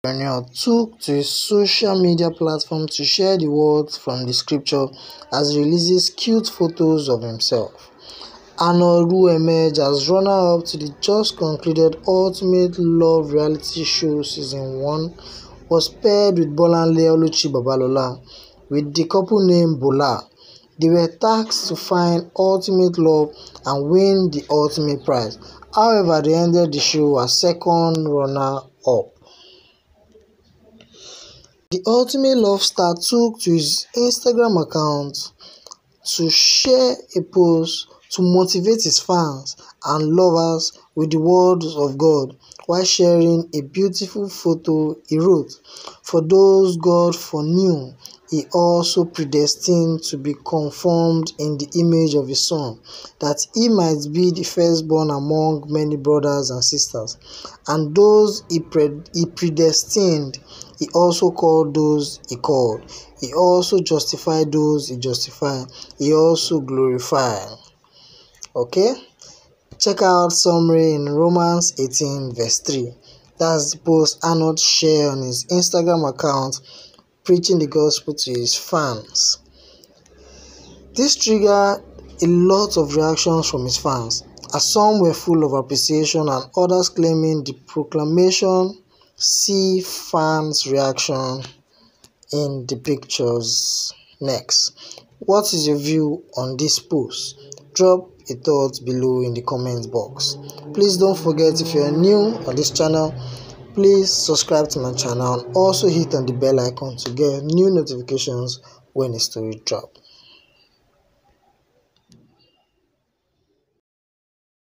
Entrepreneur took to his social media platform to share the words from the scripture as he releases cute photos of himself. Arnold, who emerged as runner-up to the just concluded Ultimate Love reality show Season 1, was paired with Bolanle Oluchi Babalola, with the couple named Bola. They were tasked to find ultimate love and win the ultimate prize. However, they ended the show as second runner-up. The Ultimate Love star took to his Instagram account to share a post to motivate his fans and lovers with the words of God while sharing a beautiful photo. He wrote, "For those God foreknew, he also predestined to be conformed in the image of his Son, that he might be the firstborn among many brothers and sisters. And those he predestined, he also called those he called. He also justified those he justified. He also glorified." Okay? Check out summary in Romans 18 verse 3. That's the post Arnold shared on his Instagram account, preaching the gospel to his fans. This triggered a lot of reactions from his fans, as some were full of appreciation and others claiming the proclamation. See fans' reaction in the pictures next. What is your view on this post? Drop a thought below in the comment box. Please don't forget, if you are new on this channel, please subscribe to my channel and also hit on the bell icon to get new notifications when a story drops.